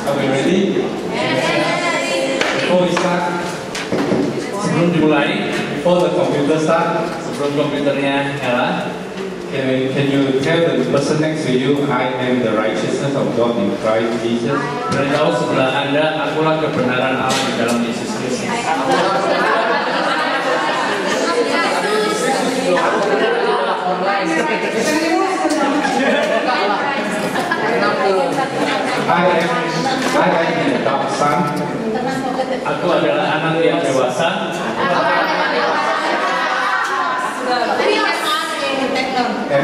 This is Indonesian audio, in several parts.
Are we ready? Before we start, sebelum dimulai, before the computer start, sebelum komputernya nyala, can you tell the person next to you, I am the righteousness of God in Christ Jesus? Beritahu sebelah Anda, akulah kebenaran Allah di dalam Yesus Kristus. I am the adopted son. Aku adalah anak yang dewasa. And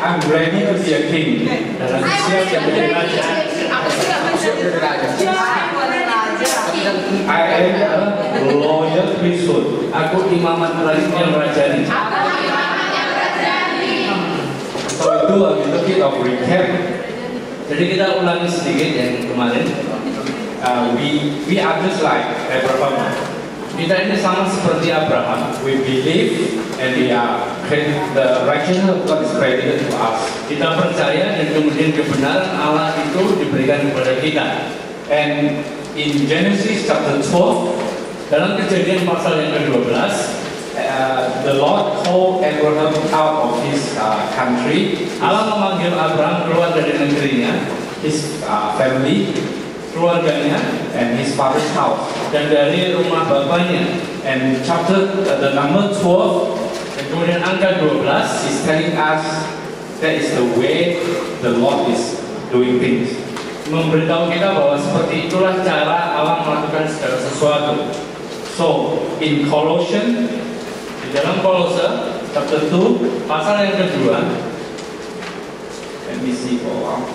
I'm ready to be a king. Dan aku siap menjadi raja. I am a loyal priesthood. Aku imamat yang rajani. So we do a little bit of recap. Jadi kita ulangi sedikit yang kemarin. We are just like Abraham. Kita ini sama seperti Abraham. We believe and we are the righteousness of God is credited to us. Kita percaya dan kemudian kebenaran Allah itu diberikan kepada kita. And in Genesis chapter 12, dalam Kejadian pasal yang ke-12, the Lord called Abraham out of his country. Allah memanggil Abraham keluar dari negerinya, his family, keluarganya, and his father's house, dan dari rumah bapaknya. And the number 12, dan kemudian angka 12 is telling us that is the way the Lord is doing things. Memberitahu kita bahwa seperti itulah cara Allah melakukan segala sesuatu. So in Colossians, di dalam Kolose chapter 2 pasal yang kedua, let me see for a while.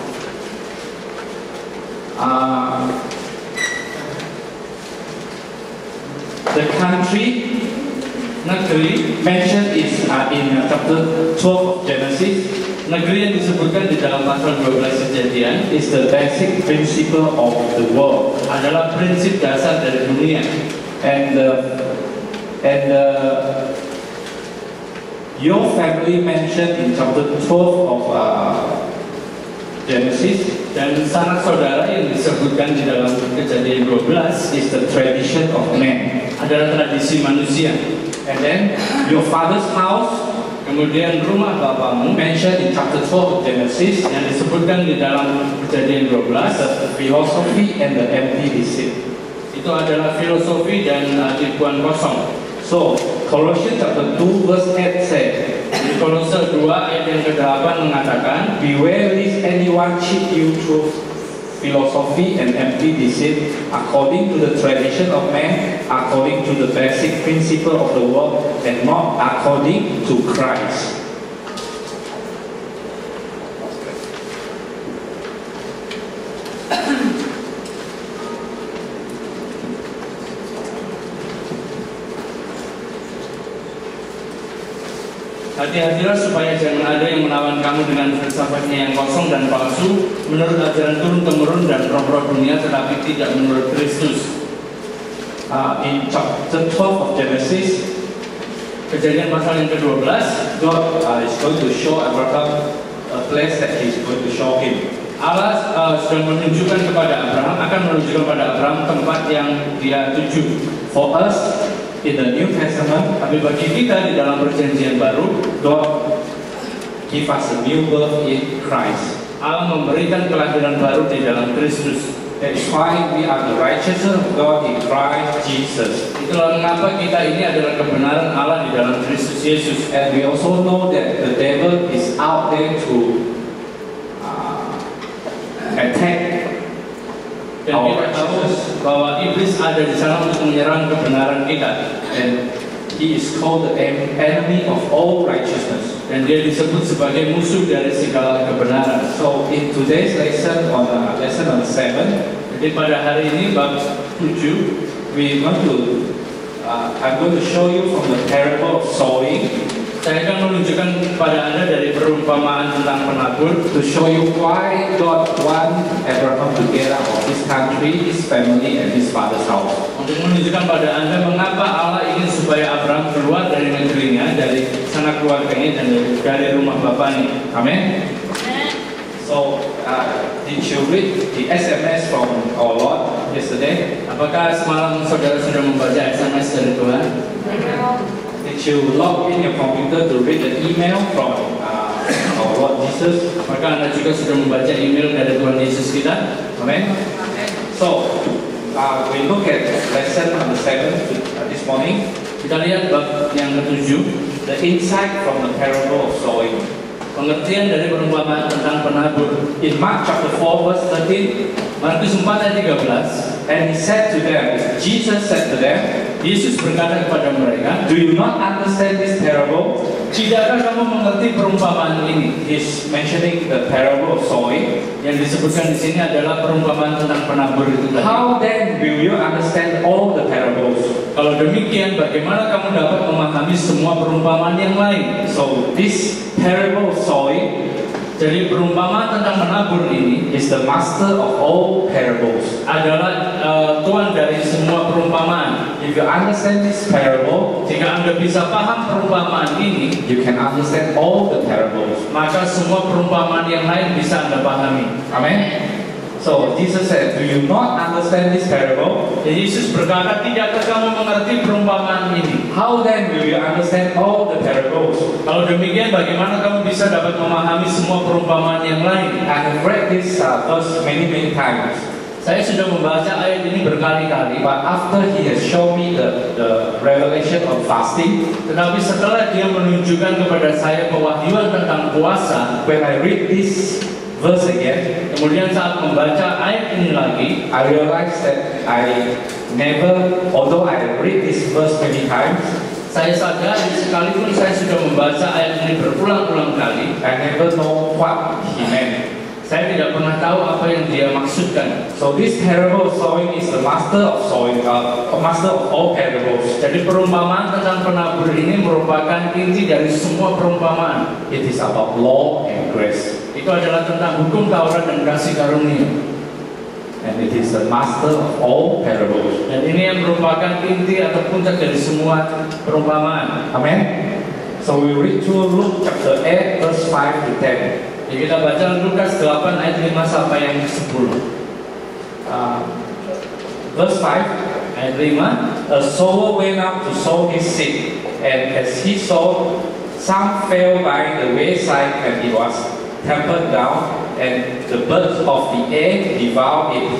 The country, negeri mentioned is in chapter 12 of Genesis. Negeri yang disebutkan di dalam pasal 12 Kejadian is the basic principle of the world. Adalah prinsip dasar dari dunia. And your family mentioned in chapter 12 of Genesis, dan sanak saudara yang disebutkan di dalam Kejadian 12 is the tradition of man, adalah tradisi manusia. And then your father's house, kemudian rumah bapamu, mentioned in chapter 12 of Genesis, yang disebutkan di dalam Kejadian 12, the philosophy and the empty deceit. Itu adalah filosofi dan tipuan kosong. So Colossians chapter 2 verse 8 said, di Kolose 2 ayat yang ke-8 mengatakan, beware lest anyone cheat you through philosophy and empty deceit, according to the tradition of man, according to the basic principle of the world, and not according to Christ. Hati-hatilah supaya jangan ada yang melawan kamu dengan filsafatnya yang kosong dan palsu, menurut ajaran turun-temurun dan roh-roh dunia, tetapi tidak menurut Kristus. In chapter 12 of Genesis, Kejadian pasal yang ke-12, God is going to show Abraham a place that He is going to show him. Allah sedang menunjukkan kepada Abraham, akan menunjukkan kepada Abraham tempat yang Dia tuju. For us, in the New Testament, tapi bagi kita di dalam Perjanjian Baru, God give us a new birth in Christ. Allah memberikan kelahiran baru di dalam Kristus. That's why we are the righteousness of God in Christ Jesus. Itulah mengapa kita ini adalah kebenaran Allah di dalam Kristus Yesus. And we also know that the devil is out there to attack. Dan kita tahu bahwa iblis ada di sana untuk menyerang kebenaran kita. And he is called the enemy of all righteousness. Dan dia disebut sebagai musuh dari segala kebenaran. So in today's lesson on 7, jadi pada hari ini bab 7, I'm going to show you from the parable of sowing. Saya akan menunjukkan kepada Anda dari perumpamaan tentang penabur, to show you why God want Abraham to get out of his country, his family, and his father's house. Untuk menunjukkan pada Anda mengapa Allah ingin supaya Abraham keluar dari negerinya, dari sanak keluarganya, dan dari rumah bapaknya. Amin. So did you read the SMS from our Lord yesterday? Apakah semalam saudara sudah membaca SMS dari Tuhan? Did you log in your computer to read the email from our Lord Jesus? Apakah Anda juga sudah membaca email dari Tuhan Yesus kita? Amen. So we look at lesson number 7 this morning. Kita lihat bab yang ke-7, the insight from the parable of sowing. pengertian dari perumpamaan tentang penabur. In Mark chapter 4 verse 13, Markus 4 ayat 13, and he said to them, Jesus said to them, Yesus berkata kepada mereka, do you not understand this parable? tidakkah kamu mengerti perumpamaan ini? He's mentioning the parable of sowing. Yang disebutkan di sini adalah perumpamaan tentang penabur itu tadi. How then will you understand all the parables? Kalau demikian, bagaimana kamu dapat memahami semua perumpamaan yang lain? So this parable of sowing Jadi perumpamaan tentang menabur ini is the master of all parables. adalah Tuhan dari semua perumpamaan. If you understand this parable, Jika Anda bisa paham perumpamaan ini, you can understand all the parables. maka semua perumpamaan yang lain bisa Anda pahami. Amen. So Jesus said, do you not understand this parable? Jadi Yesus berkata, tidakkah kamu mengerti perumpamaan ini? How then will you understand all the parables? Kalau demikian, bagaimana kamu bisa dapat memahami semua perumpamaan yang lain? I have read this verse many times. Saya sudah membaca ayat ini berkali-kali, But after he has shown me the revelation of fasting, tetapi setelah dia menunjukkan kepada saya pewahyuan tentang puasa, when I read this verse again, kemudian saat membaca ayat ini lagi, I realized that I never, although I read this verse many times, saya sadari sekalipun saya sudah membaca ayat ini berulang-ulang kali, I never know what he meant. saya tidak pernah tahu apa yang dia maksudkan. So this parable of sowing is the master of sowing, master of all parables. Jadi perumpamaan tentang penabur ini merupakan inti dari semua perumpamaan. It is about law and grace, Itu adalah tentang hukum Taurat dan kasih karunia. and it is the master of all parables. Dan ini yang merupakan inti atau puncak dari semua perumpamaan. Amen. So we read through Luke chapter 8 verse 5 to 10. Jadi kita baca Lukas 8 ayat 5 sampai yang 10. Verse 5, Ayat 5, a sower went out to sow his seed, and as he sowed, some fell by the wayside, and it was trampled down, and the birds of the air devoured it.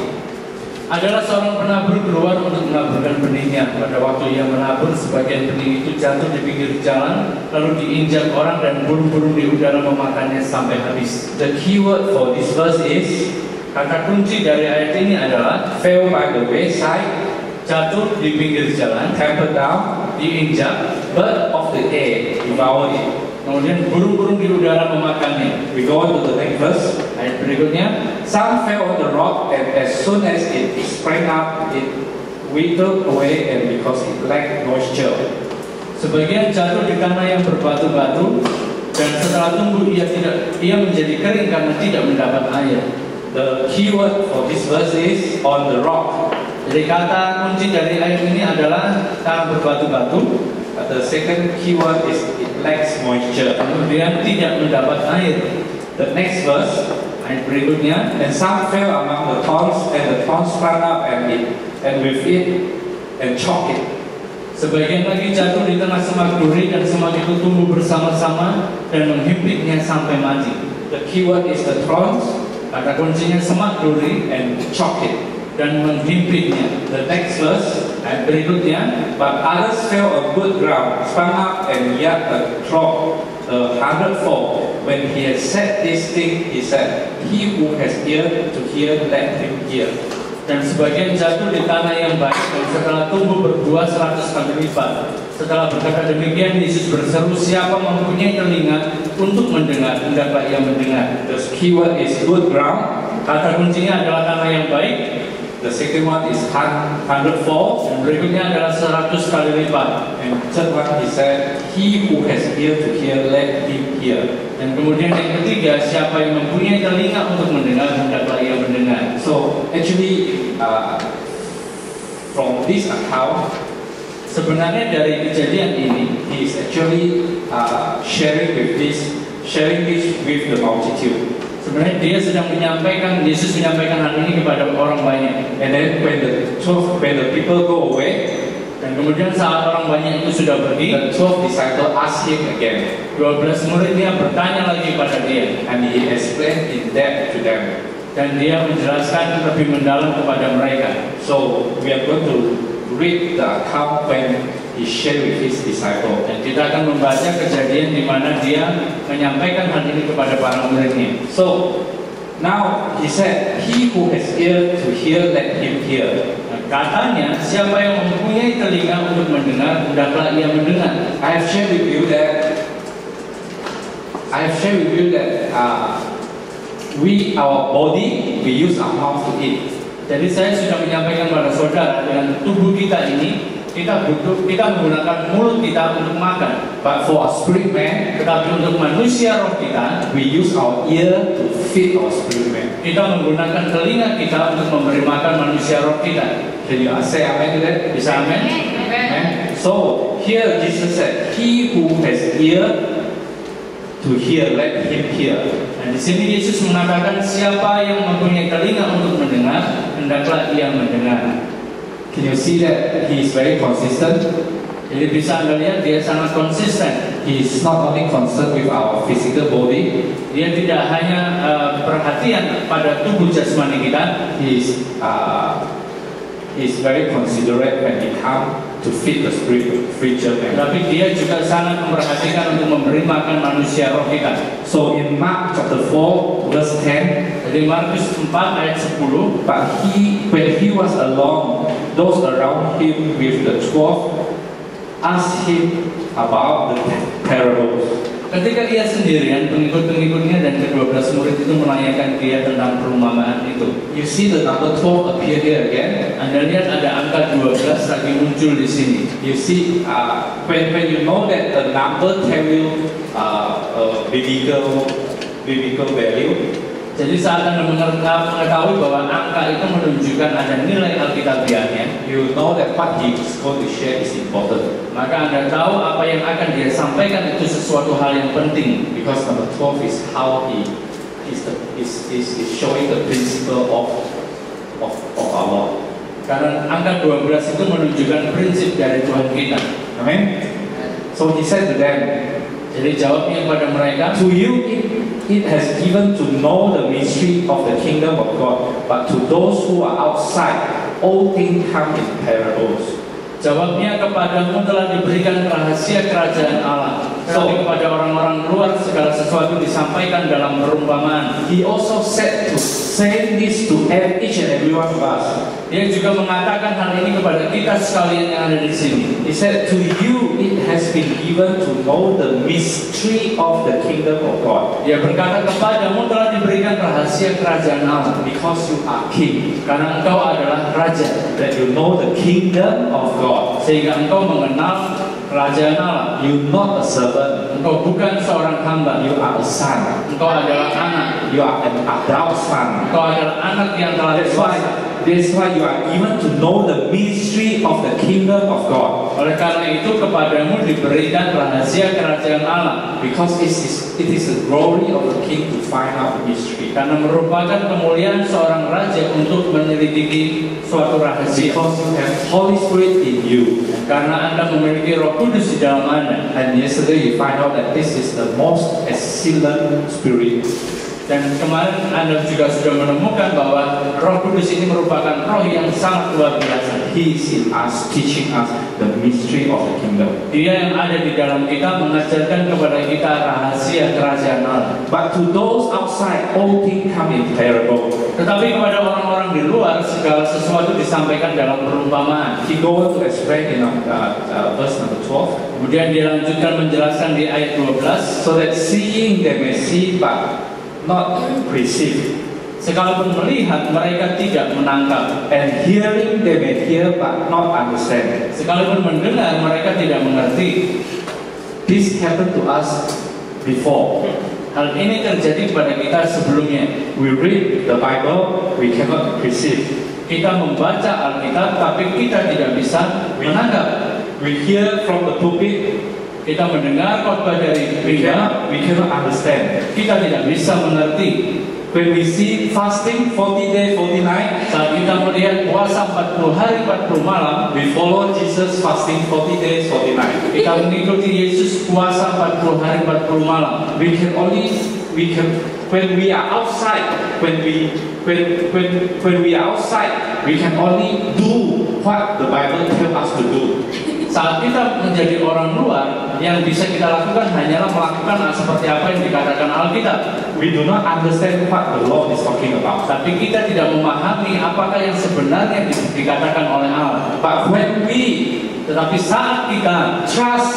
adalah seorang penabur keluar untuk menaburkan benihnya. Pada waktu ia menabur, sebagian benih itu jatuh di pinggir jalan, lalu diinjak orang dan burung-burung di udara memakannya sampai habis. The key word for this verse is Kata kunci dari ayat ini adalah fell by the wayside, jatuh di pinggir jalan, trampled down, diinjak, bird of the air devoured it. kemudian burung-burung di udara memakannya. We go on to the next verse. Ayat berikutnya, Some fell on the rock, and as soon as it sprang up, it withered away, and because it lacked moisture. sebagian jatuh di tanah yang berbatu-batu, dan setelah tumbuh ia menjadi kering karena tidak mendapat air. The key word for this verse is on the rock. Jadi kata kunci dari ayat ini adalah tanah berbatu-batu. The second key word is it lacks moisture. Kemudian tidak mendapat air. The next verse, Ayat berikutnya, and some fell among the thorns, and the thorns sprang up and with it and choked it. sebagian lagi jatuh di tengah semak duri dan semak itu tumbuh bersama-sama dan menghimpitnya sampai mati. The key word is the thorns Kata kuncinya semak duri and choked it. dan menghimpitnya. The next verse, Ayat berikutnya, but others fell on good ground, sprang up and yet a crop 100-fold. When he had said this thing, he said, he who has ear to hear, let him hear. dan sebagian jatuh di tanah yang baik dan setelah tumbuh berbuah 100 kali lipat. Setelah berkata demikian, Yesus berseru, siapa mempunyai telinga untuk mendengar, hendaklah ia mendengar. The key word is good ground. Kata kuncinya adalah tanah yang baik. The second one is 100-fold. Dan berikutnya adalah 100 kali lipat. And third one, he said, he who has ear to hear, let him hear. Dan kemudian yang ketiga, siapa yang mempunyai telinga untuk mendengar, hendaklah ia mendengar. So actually, from this account, Sebenarnya dari kejadian ini, he is actually sharing this with the multitude. Sebenarnya dia sedang menyampaikan, Yesus menyampaikan hal ini kepada orang banyak. And then when the people go away, Dan kemudian saat orang banyak itu sudah pergi, the 12 disciples ask him again, 12 muridnya bertanya lagi pada dia, and he explained in depth to them. dan dia menjelaskan lebih mendalam kepada mereka. So we are going to read the account when he shared with his disciples. Dan kita akan membaca kejadian di mana dia menyampaikan hal ini kepada para muridnya. So now he said, "He who has ear to hear, let him hear." Nah, katanya, siapa yang mempunyai telinga untuk mendengar, hendaklah ia mendengar. I have shared with you that our body, we use our mouth to eat. Jadi saya sudah menyampaikan kepada saudara, dengan tubuh kita ini, kita menggunakan mulut kita untuk makan. But for a spirit man, Tetapi untuk manusia roh kita, we use our ear to feed our spirit man. kita menggunakan telinga kita untuk memberi makan manusia roh kita. Can you say amen to that? Bisa amin? Amen. So here Jesus said, "He who has ear to hear, let him hear." Nah, di sini Yesus mengatakan, siapa yang mempunyai telinga untuk mendengar, hendaklah ia mendengar. Can you see that he is very consistent? Jadi bisa Anda lihat dia sangat konsisten. He is not only concerned with our physical body, Dia tidak hanya perhatian pada tubuh jasmani kita, he is very considerate when it comes to feed the spiritual man. tapi dia juga sangat memperhatikan untuk memberi makan manusia roh kita. So in Mark chapter 4 verse 10, Jadi Markus 4 ayat 10, but when he was alone, those around him with the 12 asked him about the parables. ketika ia sendirian, pengikut-pengikutnya dan ke-12 murid itu menanyakan dia tentang perumpamaan itu. You see the number 12 appear here again. Anda lihat ada angka 12 lagi muncul di sini. You see, when you know that the number tell you biblical value, Jadi saat Anda mengetahui bahwa angka itu menunjukkan ada nilai alkitabiahnya, you know that what he is going to share is important. maka Anda tahu apa yang akan dia sampaikan itu sesuatu hal yang penting. Because number 12 is how he is showing the principle of our Lord. Karena angka 12 itu menunjukkan prinsip dari Tuhan kita. Amen. So he said to them, Jadi jawabnya kepada mereka, to you it has given to know the mystery of the kingdom of God, but to those who are outside, all things come in parables. jawabnya kepadamu telah diberikan rahasia kerajaan Allah. Tetapi kepada orang-orang luar segala sesuatu disampaikan dalam perumpamaan. He also said to say this to each and every one of us. Dia juga mengatakan hal ini kepada kita sekalian yang ada di sini. He said, to you it has been given to know the mystery of the kingdom of God. Dia berkata, kepadamu telah diberikan rahasia kerajaan Allah. Because you are king, Karena engkau adalah raja, that you know the kingdom of God. sehingga engkau mengenal kerajaan Allah. You're not a servant, Engkau bukan seorang hamba, you are a son. engkau adalah anak. You are an adult son. Engkau adalah anak yang telah dewasa. That's why you are given to know the mystery of the kingdom of God. Oleh karena itu kepadamu diberikan rahasia kerajaan Allah. Because it is the glory of the king to find out the mystery. Karena merupakan kemuliaan seorang raja untuk menyelidiki suatu rahasia. Because you have Holy Spirit in you. Karena Anda memiliki Roh Kudus di dalam Anda. And yesterday you find out that this is the most excellent spirit. Dan kemarin Anda juga sudah menemukan bahwa Roh Kudus ini merupakan roh yang sangat luar biasa. He is in us, teaching us the mystery of the kingdom. Dia yang ada di dalam kita mengajarkan kepada kita rahasia kerajaan Allah. But to those outside, all things come in parable. Tetapi kepada orang-orang di luar segala sesuatu disampaikan dalam perumpamaan. He goes on to explain in verse number 12. Kemudian dia lanjutkan menjelaskan di ayat 12. So that seeing they may see but not perceive. Sekalipun melihat mereka tidak menangkap. And hearing they may hear but not understand. Sekalipun mendengar mereka tidak mengerti. This happened to us before. Hal ini terjadi pada kita sebelumnya. We read the Bible, we cannot perceive. Kita membaca Alkitab tapi kita tidak bisa menangkap. We hear from the pulpit, Kita mendengar khotbah dari we gereja, cannot understand. kita tidak bisa mengerti. When we see fasting 40 day, 40 night, saat kita melihat puasa 40 hari 40 malam, we follow Jesus fasting 40 days, 40 night. kita mengikuti Yesus puasa 40 hari 40 malam. We can when we are outside, when we are outside, we can only do what the Bible tells us to do. Saat kita menjadi orang luar, yang bisa kita lakukan hanyalah melakukan seperti apa yang dikatakan Alkitab. We do not understand what the Lord is talking about. Tapi kita tidak memahami apakah yang sebenarnya dikatakan oleh Allah. But when we Tetapi saat kita trust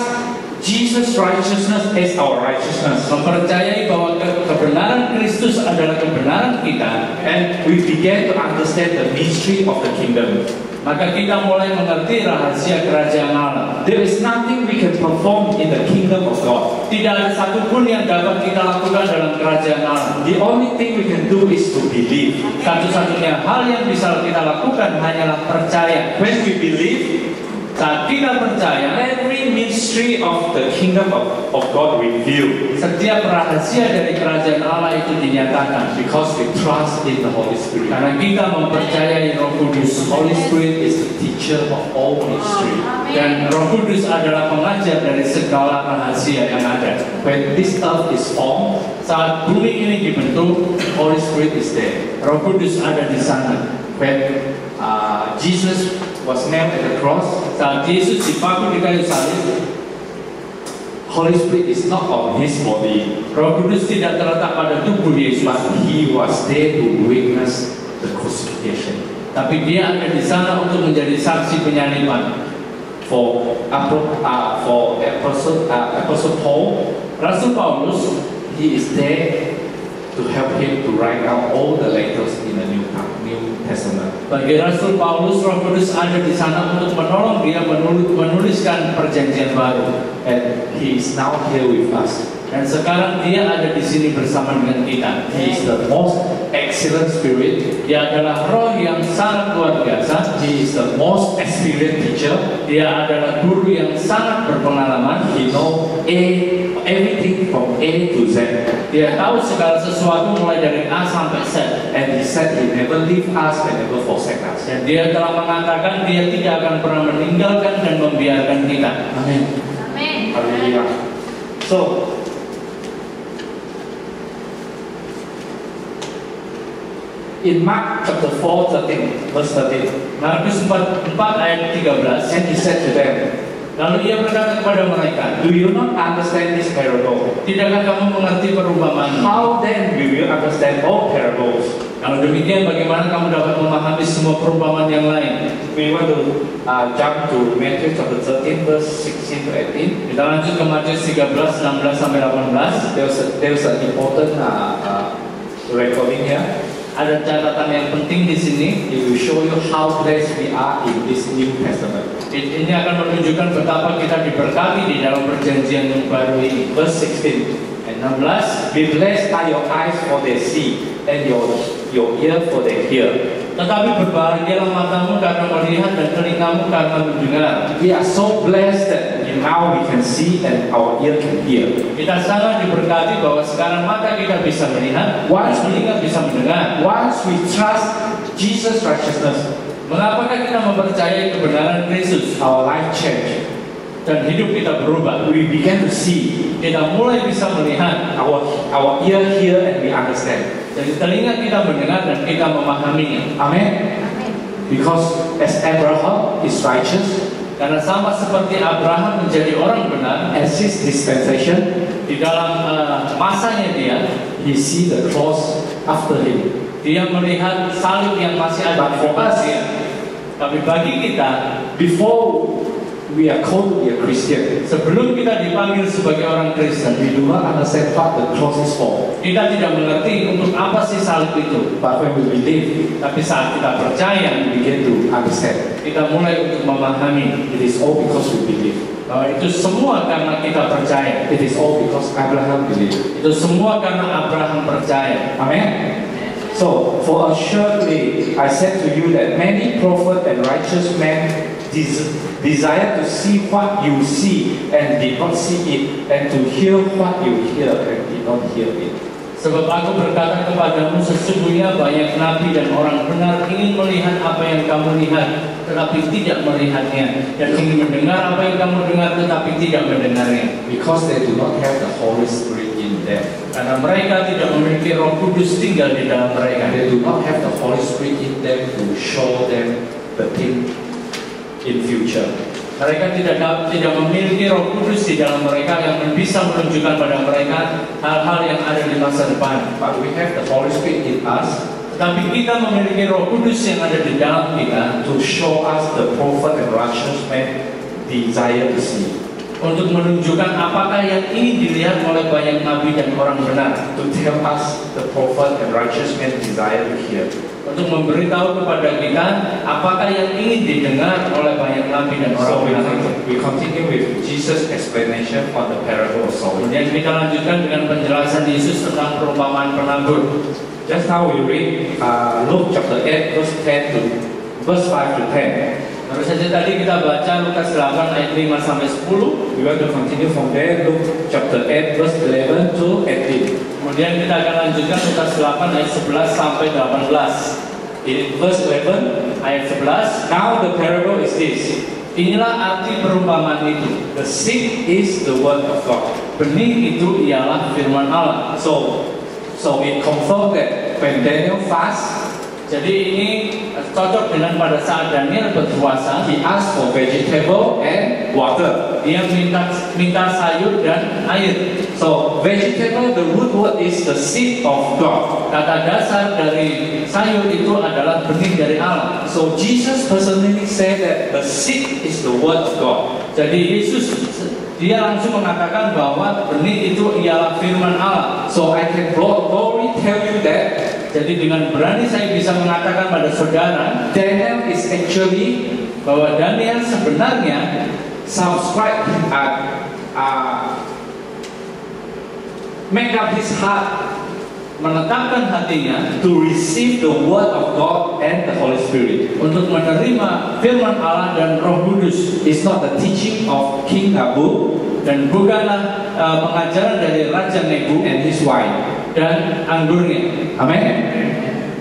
Jesus' righteousness as our righteousness, mempercayai bahwa kebenaran Kristus adalah kebenaran kita, and we begin to understand the mystery of the kingdom, maka kita mulai mengerti rahasia kerajaan Allah. there is nothing we can perform in the kingdom of God. Tidak ada satupun yang dapat kita lakukan dalam kerajaan Allah. The only thing we can do is to believe. Satu-satunya hal yang bisa kita lakukan hanyalah percaya. When we believe, Saat kita percaya, every mystery of the kingdom of God revealed, setiap rahasia dari kerajaan Allah itu dinyatakan. because we trust in the Holy Spirit. Karena kita mempercayai Roh Kudus. Holy Spirit is the teacher of all mystery. Dan Roh Kudus adalah pengajar dari segala rahasia yang ada. When this earth is formed, Saat bumi ini dibentuk, Holy Spirit is there. Roh Kudus ada di sana. When Jesus was nailed at the cross, Saat Yesus dipaku di kayu salib, Holy Spirit is not on his body, Roh Kudus tidak terletak pada tubuh Yesus, but he was there to witness the crucifixion. tapi dia ada di sana untuk menjadi saksi penyaliban. For Apostle Paul, Rasul Paulus, he is there to help him to write out all the letters in the New Testament. bagi Rasul Paulus, Roh Kudus ada di sana untuk menolong dia menuliskan perjanjian baru. And he is now here with us. Dan sekarang dia ada di sini bersama dengan kita. He is the most excellent spirit. Dia adalah roh yang sangat luar biasa. He is the most experienced teacher. Dia adalah guru yang sangat berpengalaman. He knows everything from A to Z. Dia tahu segala sesuatu mulai dari A sampai Z. And he said he never leave us and never forsake us. Dan dia telah mengatakan dia tidak akan pernah meninggalkan dan membiarkan kita. Amen. Hallelujah. So, in Mark chapter 4, 13, verse 13, Markus 4 ayat 13. and he said to them, Lalu ia berkata kepada mereka, do you not understand this parable? tidakkah kamu mengerti perumpamaan? How then will you understand all parables? Kalau demikian, bagaimana kamu dapat memahami semua perumpamaan yang lain? We want to jump to Matthew chapter 13, verse 16 to 18. Kita lanjut ke Matius 13, 16 sampai 18. There's an important recording here. Ada catatan yang penting di sini. It will show you how blessed we are in this New Testament. Ini akan menunjukkan betapa kita diberkati di dalam perjanjian yang baru ini. Verse 16. Ayat 16. Be blessed are your eyes for they see, and your ear for they hear. Tetapi berbahagialah matamu karena melihat dan telingamu karena mendengar. We are so blessed that now we can see and our ear can hear. Kita sangat diberkati bahwa sekarang mata kita bisa melihat, telinga bisa mendengar. Once we trust Jesus' righteousness, Mengapakah kita mempercayai kebenaran Kristus? our life change. Dan hidup kita berubah. We begin to see. Kita mulai bisa melihat. Our ear hear and we understand. Dari telinga kita mendengar dan kita memahaminya. Amen. Because as Abraham is righteous, Karena sama seperti Abraham menjadi orang benar, as his dispensation, di dalam masanya he see the cross after him. dia melihat salib yang masih ada di But for us, depan dia. Tapi bagi kita, before we are called to be a Christian, sebelum kita dipanggil sebagai orang Kristen, we do not understand what the cross is for. kita tidak mengerti untuk apa sih salib itu. But when we believe, Tapi saat kita percaya, we begin to understand. kita mulai untuk memahami It is all because we believe. bahwa itu semua karena kita percaya. It is all because Abraham believed. Itu semua karena Abraham percaya. Amen. So, for assuredly, I said to you that many prophets and righteous men desire to see what you see and did not see it, and to hear what you hear and did not hear it. Sebab aku berkata kepadamu, sesungguhnya banyak nabi dan orang benar ingin melihat apa yang kamu lihat, tetapi tidak melihatnya, dan ingin mendengar apa yang kamu dengar, tetapi tidak mendengarnya. Because they do not have the Holy Spirit in them. Karena mereka tidak memiliki Roh Kudus tinggal di dalam mereka. They do not have the Holy Spirit in them to show them the thing in future. Mereka tidak memiliki Roh Kudus di dalam mereka yang bisa menunjukkan pada mereka hal-hal yang ada di masa depan. But we have the Holy Spirit in us. Tetapi kita memiliki Roh Kudus yang ada di dalam kita To show us the prophet and righteous man desire to see. untuk menunjukkan apakah yang ingin dilihat oleh banyak nabi dan orang benar. To tell us the prophet and righteous man desire to hear. Untuk memberitahu kepada kita apakah yang ingin didengar oleh banyak nabi dan orang So benar. we continue with Jesus' explanation on the parable of sower. Kemudian kita lanjutkan dengan penjelasan Yesus tentang perumpamaan penabur. Just now we read Luke chapter 8 verse 10 to verse 5 to 10. Baru saja tadi kita baca Lukas 8 ayat 5 sampai 10. We want to continue from there, Luke chapter 8 verse 11 to 18. Kemudian kita akan lanjutkan Lukas 8 ayat 11 sampai 18. In verse 11, Ayat 11, now the parable is this. inilah arti perumpamaan itu. The seed is the word of God. Benih itu ialah firman Allah. So it confirms that when Daniel fast, Jadi ini cocok dengan pada saat Daniel berpuasa, he asked for vegetable and water. dia minta sayur dan air. So vegetable, the root word is the seed of God. Kata dasar dari sayur itu adalah benih dari Allah. So Jesus personally said that the seed is the word of God. Jadi Yesus dia langsung mengatakan bahwa benih itu ialah firman Allah. So I can boldly tell you that Jadi dengan berani saya bisa mengatakan pada saudara Daniel is actually bahwa Daniel sebenarnya subscribe make up his heart menetapkan hatinya to receive the word of God and the Holy Spirit. untuk menerima firman Allah dan Roh Kudus. It's not the teaching of King Nabu Dan bukanlah pengajaran dari Raja Nebu and his wife. dan anggurnya. Amen.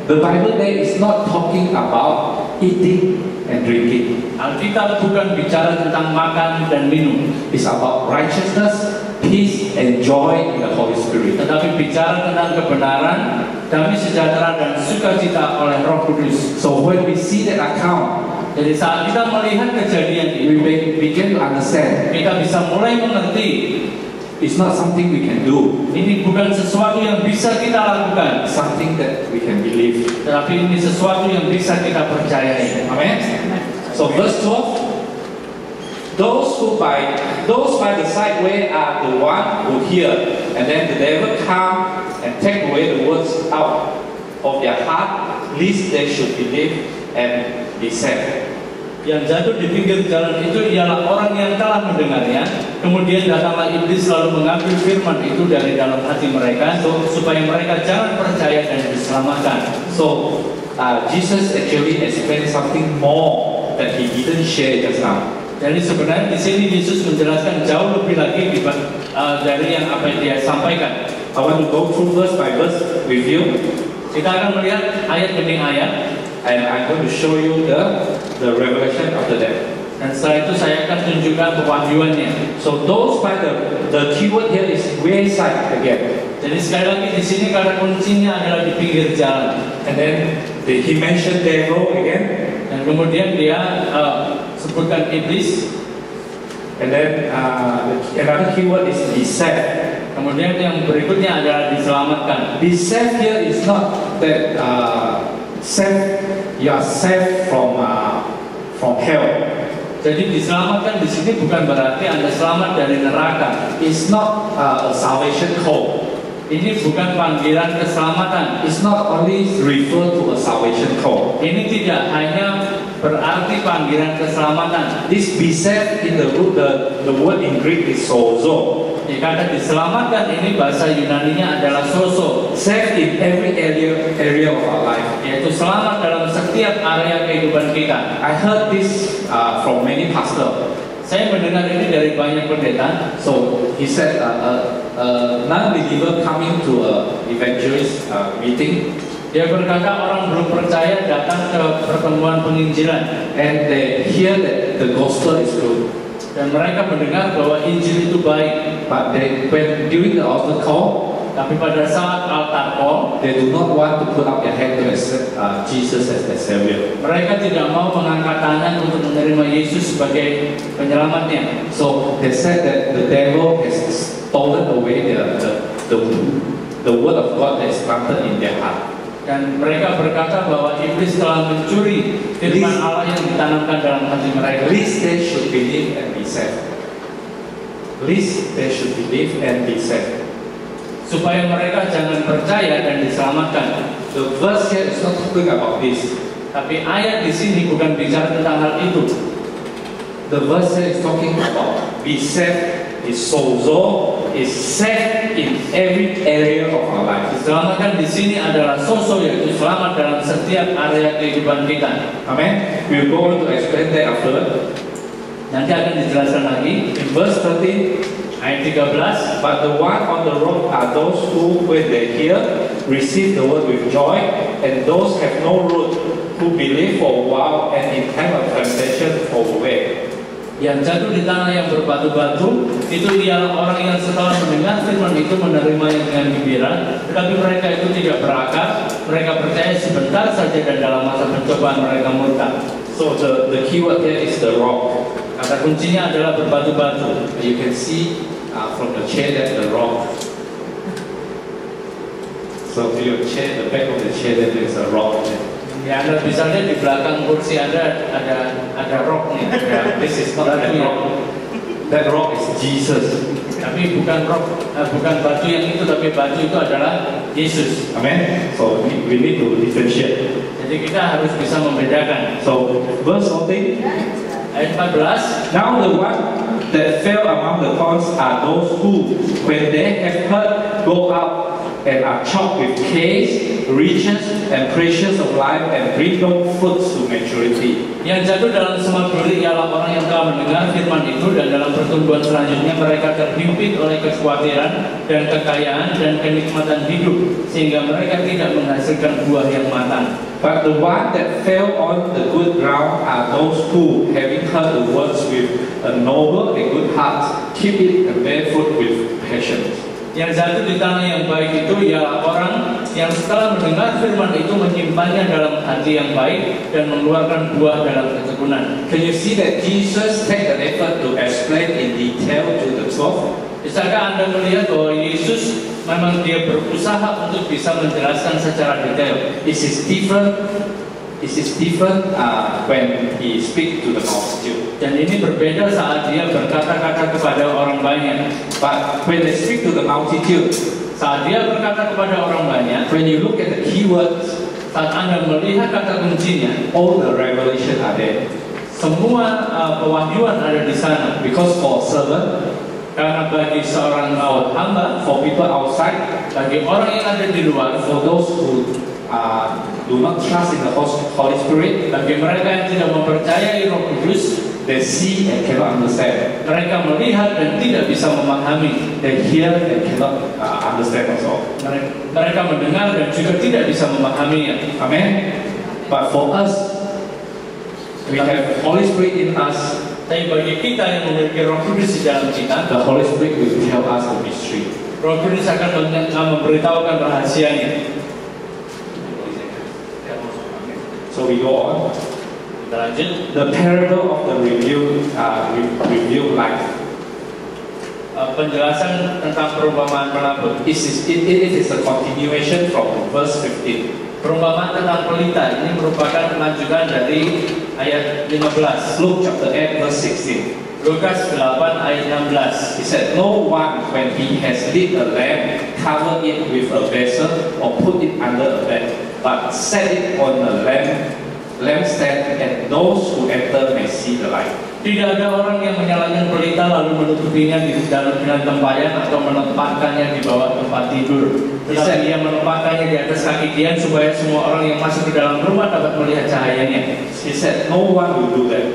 The Bible there is not talking about eating and drinking. Alkitab bukan bicara tentang makan dan minum, It's about righteousness, peace, and joy in the Holy Spirit. tetapi bicara tentang kebenaran, damai sejahtera dan sukacita oleh Roh Kudus. So when we see that account, Jadi saat kita melihat kejadian we ini, begin to understand kita bisa mulai mengerti it's not something we can do, ini bukan sesuatu yang bisa kita lakukan, something that we can believe. tetapi ini sesuatu yang bisa kita percayai. Amen. So verse 12, those by the side way are the one who hear, and then the devil come and take away the words out of their heart, lest they should believe and be saved. Yang jatuh di pinggir jalan itu ialah orang yang telah mendengarnya, kemudian datanglah iblis lalu mengambil firman itu dari dalam hati mereka, supaya mereka jangan percaya dan diselamatkan. So Jesus actually explained something more that he didn't share just now. Jadi sebenarnya di sini Yesus menjelaskan jauh lebih lagi dari yang apa yang dia sampaikan. I want to go through verse by verse with you, Kita akan melihat ayat demi ayat, and I'm going to show you the revelation after that. dan setelah itu saya akan tunjukkan pewahyuannya. So those by the keyword here is wayside again, Jadi sekali lagi di sini kata kuncinya adalah di pinggir jalan. and then he mentioned devil again, Dan kemudian dia sebutkan iblis. and then another keyword is be saved. Kemudian yang berikutnya adalah diselamatkan. Be saved here is not that you are saved from hell. Jadi diselamatkan di sini bukan berarti Anda selamat dari neraka. It's not a salvation call. Ini bukan panggilan keselamatan. It's not only refer to a salvation call. Ini tidak hanya berarti panggilan keselamatan. This be saved in the root, the word in Greek is sozo. Kata diselamatkan ini bahasa Yunaninya adalah sozo, Saved in every area of our life. yaitu selamat dalam setiap area kehidupan kita. I heard this from many pastors. Saya mendengar ini dari banyak pendeta. So he said, non-believer coming to a evangelist meeting, Dia berkata orang belum percaya datang ke pertemuan penginjilan and they hear that the gospel is good, dan mereka mendengar bahwa Injil itu baik. but when during the altar call, Tapi pada saat altar call, they do not want to put up their hand to accept Jesus as their Savior. mereka tidak mau mengangkat tangan untuk menerima Yesus sebagai penyelamatnya. So they said that the devil has stolen away the word of God that is planted in their heart. Dan mereka berkata bahwa iblis telah mencuri firman Allah yang ditanamkan dalam hati mereka. Least they should believe and be saved. Least they should believe and be saved. Supaya mereka jangan percaya dan diselamatkan. The verse here is not talking about this. Tapi ayat di sini bukan bicara tentang hal itu. The verse here is talking about be saved, is sozo, is saved in every area of our life. Diselamatkan di sini adalah soso, yaitu selamat dalam setiap area kehidupan kita. Amen. We'll go on to explain that after. Nanti akan dijelaskan lagi. In verse 13. Ayat 13, But the one on the rock are those who, when they hear, receive the word with joy, and those have no root, who believe for a while, and in time of temptation fall away. yang jatuh di tanah yang berbatu-batu itu ialah orang yang setelah mendengar firman itu menerimanya dengan gembira, tetapi mereka itu tidak berakar. Mereka percaya sebentar saja dan dalam masa pencobaan mereka murtad. So the key word here is the rock. Kata kuncinya adalah berbatu-batu. You can see from the chair that the rock. So to your chair, the back of the chair, there is a rock. Ya, Anda bisa lihat di belakang kursi Anda ada rocknya. This is not that rock. That rock is Jesus. Tapi bukan bukan batu yang itu, tapi batu itu adalah Yesus. Amen. So we need to differentiate. Jadi kita harus bisa membedakan. So verse 14. Ayat 14. Now the one that fell among the thorns are those who, when they have heard, go out and are choked with cares, riches, and precious of life, and bring no fruits to maturity. Yang jatuh dalam semak duri ialah orang yang telah mendengar firman itu dan dalam pertumbuhan selanjutnya mereka terhimpit oleh kekhawatiran dan kekayaan dan kenikmatan hidup sehingga mereka tidak menghasilkan buah yang matang. But the one that fell on the good ground are those who, having heard the words with a noble and good heart, keep it and bear fruit with patience. Yang jatuh di tanah yang baik itu ialah orang yang setelah mendengar firman itu menyimpannya dalam hati yang baik dan mengeluarkan buah dalam ketekunan. Can you see that Jesus take an effort to explain in detail to the 12? Bisakah Anda melihat bahwa Yesus memang dia berusaha untuk bisa menjelaskan secara detail? This is different when he speak to the multitude. Dan ini berbeda saat dia berkata-kata kepada orang banyak. But when they speak to the multitude, saat dia berkata kepada orang banyak, when you look at the keywords, saat Anda melihat kata kuncinya, all the revelation are there. Semua pewahyuan ada di sana. Because for servant, karena bagi seorang hamba, for people outside, bagi orang yang ada di luar, for those who do not trust in the Holy Spirit, bagi mereka yang tidak mempercayai Roh Kudus, they see and cannot understand. Mereka melihat dan tidak bisa memahami. They hear and cannot understand also. Mereka mendengar dan juga tidak bisa memahaminya. Amen. But for us, we have Holy Spirit in us. Tapi bagi kita yang memiliki Roh Kudus di dalam kita, the Holy Spirit will tell us the mystery. Roh Kudus akan memberitahukan rahasianya. So we go on. Kita lanjut. The parable of the revealed life. Penjelasan tentang perumpamaan penabur. It is a continuation from verse 15. Perumpamaan tentang pelita ini merupakan kelanjutan dari ayat 15. Luke chapter 8 verse 16. Lukas 8 ayat 16. He said, no one when he has lit a lamp cover it with a vessel or put it under a bed, but set it on a lampstand, and those who enter may see the light. Tidak ada orang yang menyalakan pelita lalu menutupinya di dalam tempayan atau menempatkannya di bawah tempat tidur. Tetapi ia menempatkannya di atas kaki tiang supaya semua orang yang masuk ke dalam rumah dapat melihat cahayanya. He said, no one will do that.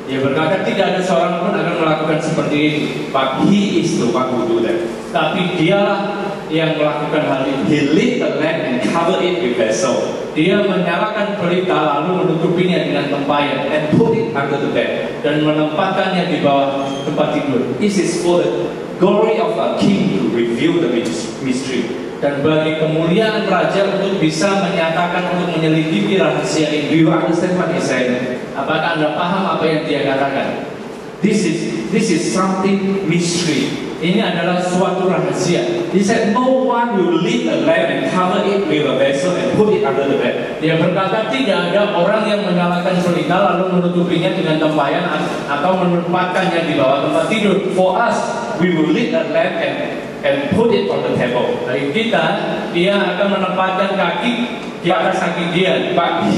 Dia berkata tidak ada seorang pun akan melakukan seperti ini. But he is the one who do that. Tapi dialah yang melakukan hal itu. He lit the lamp and covered it with vessel Dia menyalakan pelita lalu menutupinya dengan tempayan and put it under the bed. dan menempatkannya di bawah tempat tidur. This is for the glory of a king to reveal the mystery. Dan bagi kemuliaan raja untuk bisa menyatakan, untuk menyelidiki rahasia Do ini. you understand what he's saying? Apakah Anda paham apa yang dia katakan? This is something mystery. Ini adalah suatu rahasia. He said, no one will lit a lamp and cover it with a vessel and put it under the bed. Dia berkata tidak ada orang yang menyalakan pelita lalu menutupinya dengan tempayan atau menempatkannya di bawah tempat tidur. For us, we will lit a lamp and put it on the table. Bagi kita, dia akan menempatkan kaki di atas kaki dia. But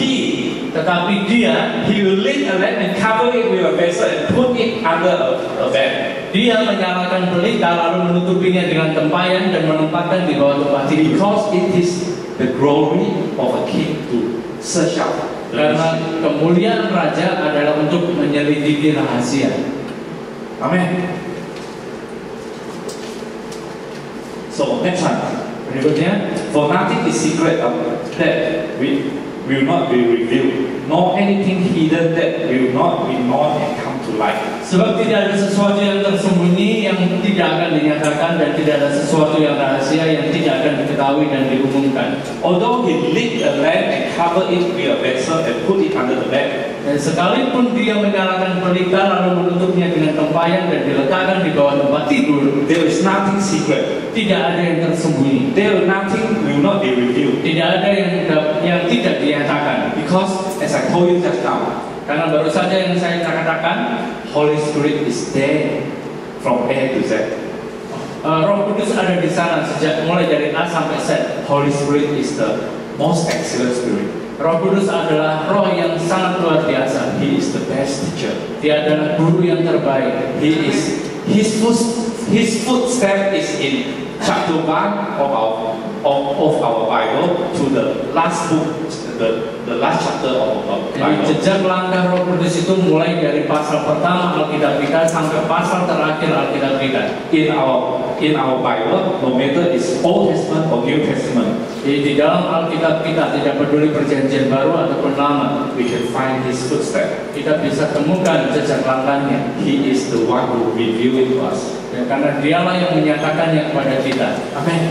Tetapi dia will lit a lamp and cover it with a vessel and put it under a bed. Dia menyalakan pelita lalu menutupinya dengan tempayan dan menempatkan di bawah tempat tidur. Because it is the glory of a king to search out. Karena kemuliaan raja adalah untuk menyelidiki rahasia. Amen. So next one. Berikutnya, For nothing is secret that will not be revealed, nor anything hidden that will not be known and come to light. sebab tidak ada sesuatu yang tersembunyi yang tidak akan dinyatakan, dan tidak ada sesuatu yang rahasia yang tidak akan diketahui dan diumumkan. Although he lit a lamp and covered it with a vessel and put it under the bed, Dan sekalipun dia menyalakan pelita lalu menutupnya dengan tempayan dan diletakkan di bawah tempat tidur, there is nothing secret. tidak ada yang tersembunyi. Nothing will not be revealed. Tidak ada yang tidak dinyatakan. Because as I told you just now, Karena baru saja yang saya katakan, Holy Spirit is there from A to Z. Roh Kudus ada di sana sejak mulai dari A sampai Z. Holy Spirit is the most excellent spirit. Roh Kudus adalah roh yang sangat luar biasa. He is the best teacher. Dia adalah guru yang terbaik. His footstep is in chapter 1 of our Bible to the last book, the last chapter of our Jadi Bible. jejak langkah Roh Kudus itu mulai dari pasal pertama Alkitab kita sampai pasal terakhir Alkitab kita. In our Bible, no matter it's Old Testament or New Testament, Di dalam Alkitab kita, tidak peduli perjanjian baru ataupun lama, we can find his footstep. kita bisa temukan jejak langkahnya. He is the one who revealed it to us. Ya, karena dialah yang menyatakannya kepada kita. Amen.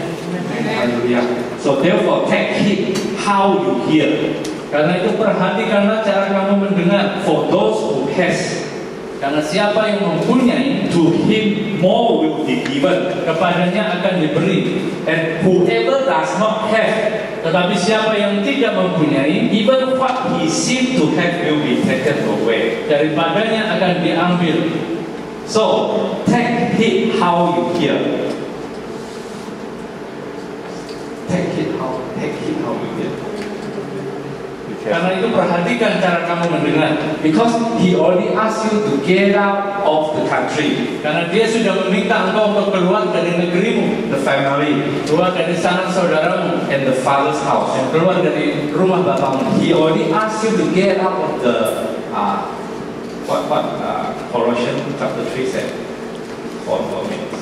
Hallelujah. So therefore, take heed how you hear. Karena itu perhatikanlah cara kamu mendengar. For those who has, Karena siapa yang mempunyai, to him more will be given. kepadanya akan diberi. And whoever does not have, Tetapi siapa yang tidak mempunyai, even what he seems to have will be taken away. daripadanya akan diambil. So take heed how you hear. Take heed how you hear. Karena itu perhatikan cara kamu mendengar. Because he already asked you to get out of the country, Karena dia sudah meminta engkau untuk keluar dari negerimu, the family, keluar dari sanak saudaramu, and the father's house. dan keluar dari rumah bapamu. He already asked you to get out of the Colossians chapter 3 said. For minutes.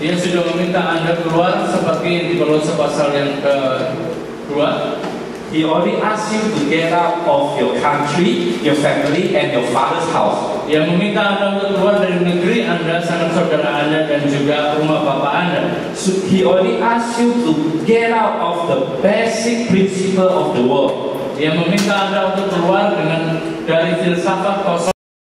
Dia sudah meminta Anda keluar seperti yang di Kolose pasal yang kedua. He already asked you to get out of your country, your family, and your father's house. Dia meminta Anda untuk keluar dari negeri Anda, sanak saudara Anda, dan juga rumah bapak Anda. So he already asked you to get out of the basic principle of the world. Dia meminta Anda untuk keluar dari filsafat kosong.